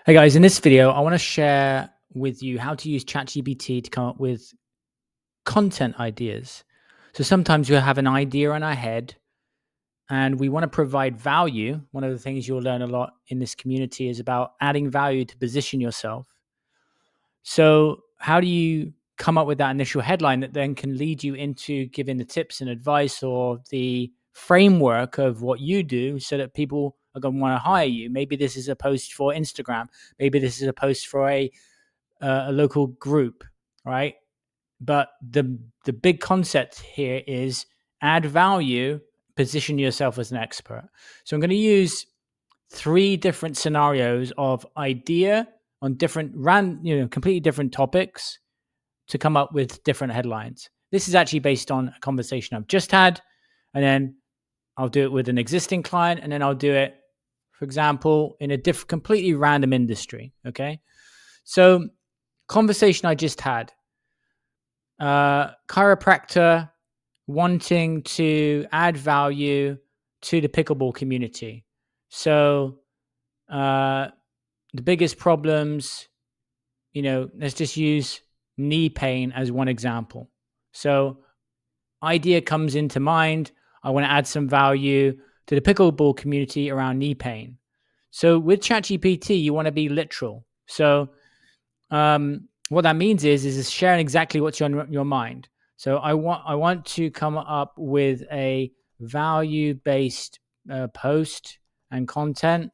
Hey guys, in this video, I want to share with you how to use ChatGPT to come up with content ideas. So sometimes we have an idea in our head and we want to provide value. One of the things you'll learn a lot in this community is about adding value to position yourself. So, how do you come up with that initial headline that then can lead you into giving the tips and advice or the framework of what you do so that people are going to want to hire you? Maybe this is a post for Instagram. Maybe this is a post for a local group, right? But the big concept here is add value, position yourself as an expert. So I'm going to use three different scenarios of idea on different completely different topics to come up with different headlines. This is actually based on a conversation I've just had, and then I'll do it with an existing client, and then I'll do it, for example, in a completely random industry. Okay, so conversation I just had, chiropractor wanting to add value to the pickleball community. So the biggest problems, let's just use knee pain as one example. So idea comes into mind. I want to add some value to the pickleball community around knee pain. So with ChatGPT, you want to be literal. So what that means is sharing exactly what's on your mind. So I want to come up with a value-based post and content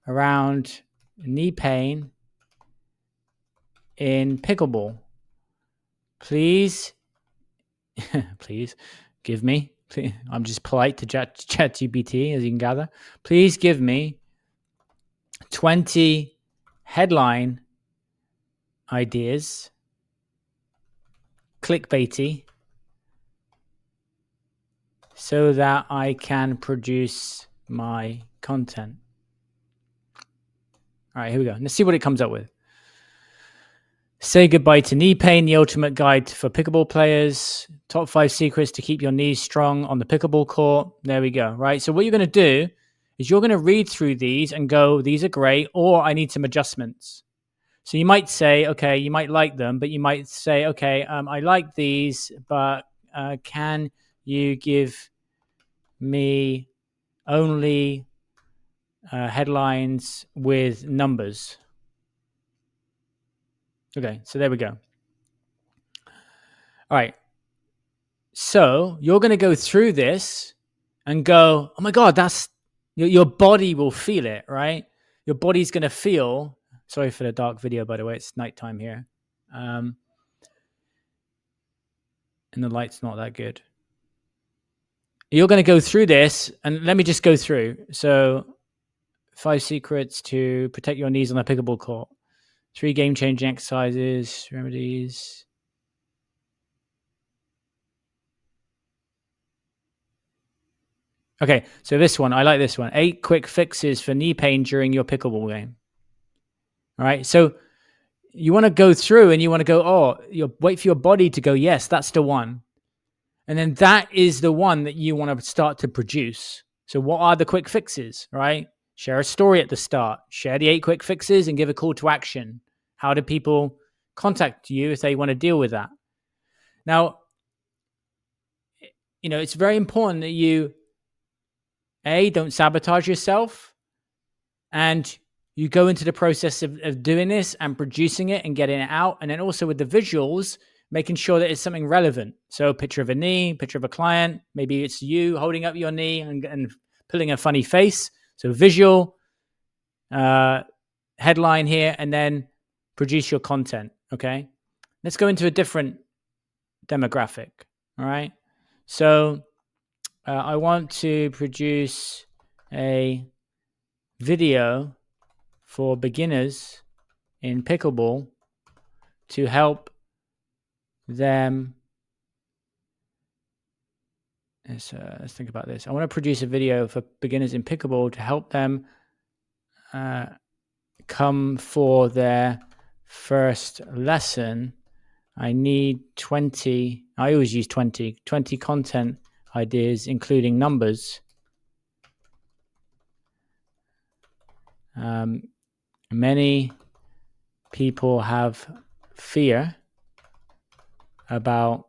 around knee pain in pickleball. Please, please give me. I'm just polite to ChatGPT, as you can gather. Please give me 20 headline ideas, clickbaity, so that I can produce my content. All right, here we go. Let's see what it comes up with. Say goodbye to knee pain, the ultimate guide for pickleball players. Top 5 secrets to keep your knees strong on the pickleball court. There we go, right? So what you're going to do is you're going to read through these and go, these are great, or I need some adjustments. So you might say, okay, you might like them, but you might say, okay, I like these, but can you give me only headlines with numbers? Okay, so there we go. All right. So you're going to go through this and go, oh my God, that's your body will feel it, right? Your body's going to feel. Sorry for the dark video, by the way. It's nighttime here. And the light's not that good. You're going to go through this, and let me just go through. So 5 secrets to protect your knees on a pickleball court. 3 game-changing exercises, remedies. Okay, so this one, I like this one. 8 quick fixes for knee pain during your pickleball game. All right, so you want to go through and you want to go, oh, you wait for your body to go, yes, that's the one. And then that is the one that you want to start to produce. So what are the quick fixes, right? Share a story at the start. Share the 8 quick fixes and give a call to action. How do people contact you if they want to deal with that? Now, it's very important that you, don't sabotage yourself, and you go into the process of doing this and producing it and getting it out. And then also with the visuals, making sure that it's something relevant. So picture of a knee, picture of a client, maybe it's you holding up your knee and pulling a funny face. So visual, headline here, and then produce your content. Okay. Let's go into a different demographic. All right. So I want to produce a video for beginners in pickleball to help them. Let's think about this. I want to produce a video for beginners in pickleball to help them come for their first lesson. I need 20. I always use 20 content ideas, including numbers. Many people have fear about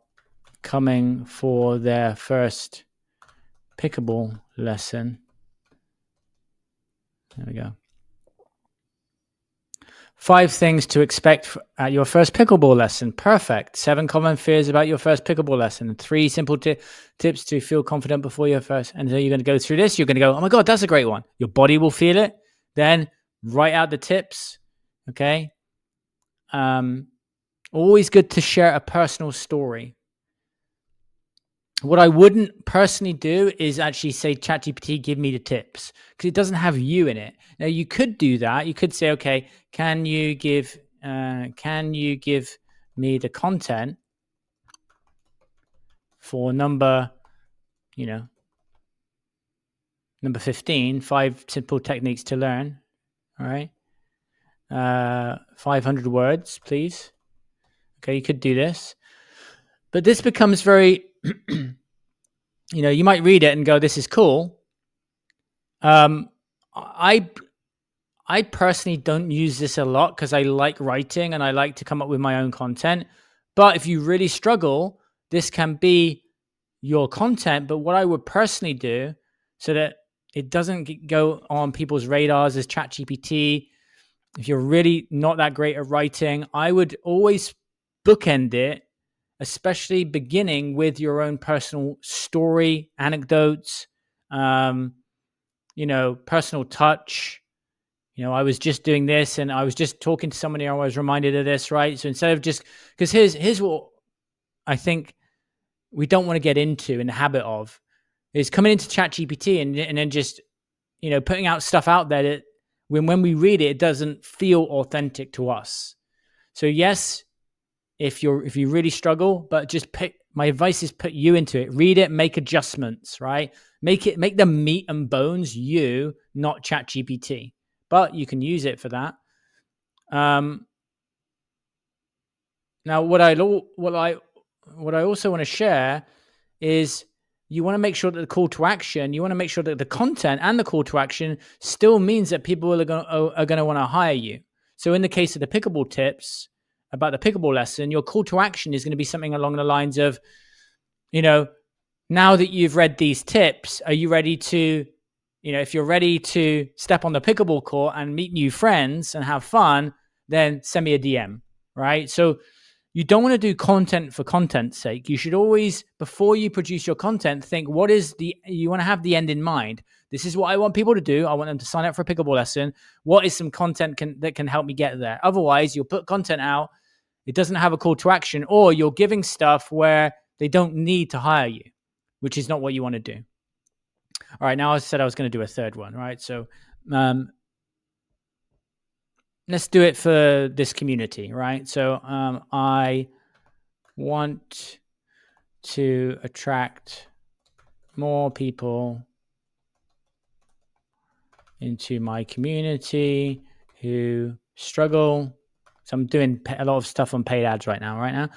coming for their first pickleball lesson. There we go. 5 things to expect at your first pickleball lesson. Perfect. 7 common fears about your first pickleball lesson. 3 simple tips to feel confident before your first. And so you're going to go through this. You're going to go, oh my God, that's a great one. Your body will feel it. Then write out the tips. Okay. Always good to share a personal story. What I wouldn't personally do is actually say, ChatGPT, give me the tips, because it doesn't have you in it. Now, you could do that. You could say, okay, can you give me the content for number 15, 5 simple techniques to learn. All right. 500 words, please. Okay, you could do this. But this becomes very, you might read it and go, this is cool. I personally don't use this a lot because I like writing and I like to come up with my own content. But if you really struggle, this can be your content. But what I would personally do so that it doesn't go on people's radars as ChatGPT, if you're really not that great at writing, I would always bookend it, especially beginning with your own personal story, anecdotes, personal touch. I was just doing this and I was just talking to somebody, I was reminded of this, right? So instead of just, because here's what I think we don't want to get into in the habit of, is coming into ChatGPT and then just, putting out stuff out there that when we read it, it doesn't feel authentic to us. So yes, if you really struggle, but just my advice is put you into it, read it, make adjustments, right? Make the meat and bones you, not ChatGPT, but you can use it for that. Now, what I also want to share is you want to make sure that the call to action, you want to make sure that the content and the call to action still means that people are going to want to hire you. So in the case of the pickleball tips about the pickleball lesson, your call to action is going to be something along the lines of, now that you've read these tips, are you ready to, if you're ready to step on the pickleball court and meet new friends and have fun, then send me a DM, right? So you don't want to do content for content's sake. You should always, before you produce your content, think you want to have the end in mind. This is what I want people to do. I want them to sign up for a pickleball lesson. What is some content that can help me get there? Otherwise, you'll put content out. It doesn't have a call to action, or you're giving stuff where they don't need to hire you, which is not what you want to do. All right. Now I said I was going to do a third one, right? So let's do it for this community, right? So I want to attract more people into my community who struggle. So I'm doing a lot of stuff on paid ads right now.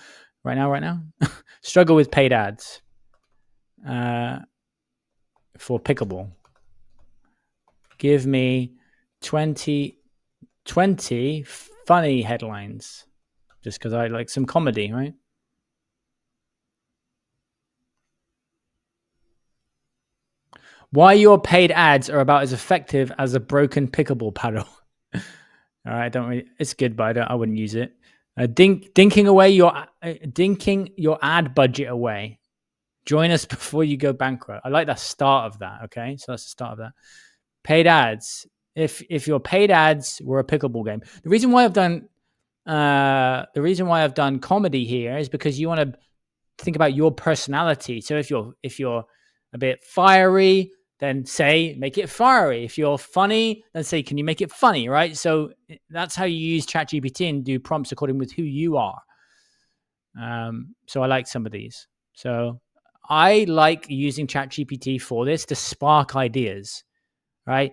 Struggle with paid ads for Pickleball. Give me 20 funny headlines, just because I like some comedy, right? Why your paid ads are about as effective as a broken pickleball paddle. All right, it's good, but I wouldn't use it. Dinking your ad budget away. Join us before you go bankrupt. I like the start of that. Okay, so that's the start of that. Paid ads. If your paid ads were a pickleball game, the reason why I've done comedy here is because you want to think about your personality. So if you're a bit fiery, then make it fiery. If you're funny, then say, can you make it funny, right? So that's how you use ChatGPT and do prompts according with who you are. So I like some of these. So I like using ChatGPT for this to spark ideas, right?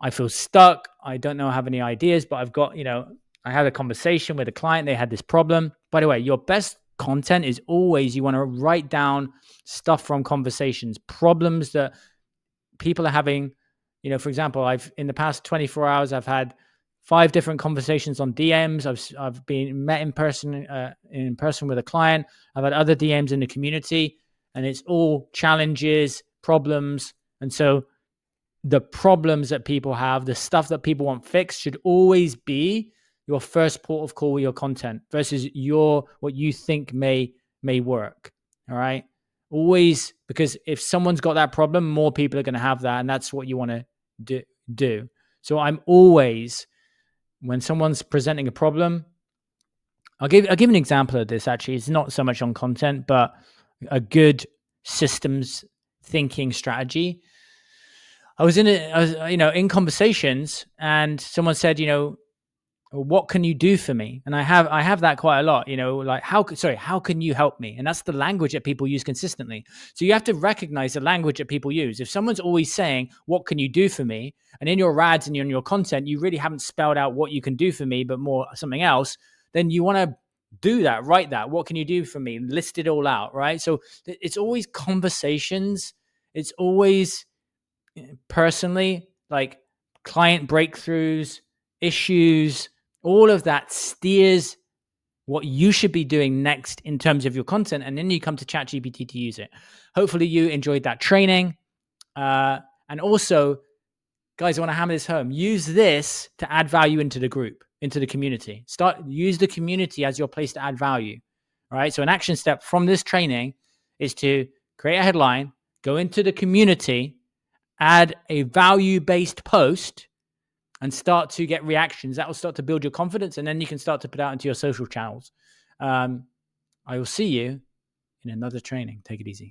I feel stuck. I don't know, have any ideas, but I've got, I had a conversation with a client. They had this problem. By the way, your best content is always, you want to write down stuff from conversations, problems that people are having, For example, I've in the past 24 hours, I've had 5 different conversations on DMs. I've been met in person with a client. I've had other DMs in the community, and it's all challenges, problems, and so the problems that people have, the stuff that people want fixed, should always be your first port of call with your content versus what you think may work. All right. Always, because if someone's got that problem, more people are going to have that, and that's what you want to do. So I'm always, when someone's presenting a problem, I'll give an example of this. Actually, it's not so much on content, but a good systems thinking strategy. I was in conversations, and someone said, what can you do for me? And I have that quite a lot, like how can you help me? And that's the language that people use consistently. So you have to recognize the language that people use. If someone's always saying, what can you do for me? And in your ads and in your content, you really haven't spelled out what you can do for me, but more something else, then you want to do that, write that. What can you do for me? List it all out, right? So it's always conversations. It's always personally, like client breakthroughs, issues, all of that steers what you should be doing next in terms of your content. And then you come to ChatGPT to use it. Hopefully you enjoyed that training. And also, guys, I want to hammer this home. Use this to add value into the group, into the community. Use the community as your place to add value. All right. So an action step from this training is to create a headline, go into the community, add a value-based post, and start to get reactions. That will start to build your confidence, and then you can start to put out into your social channels. I will see you in another training. Take it easy.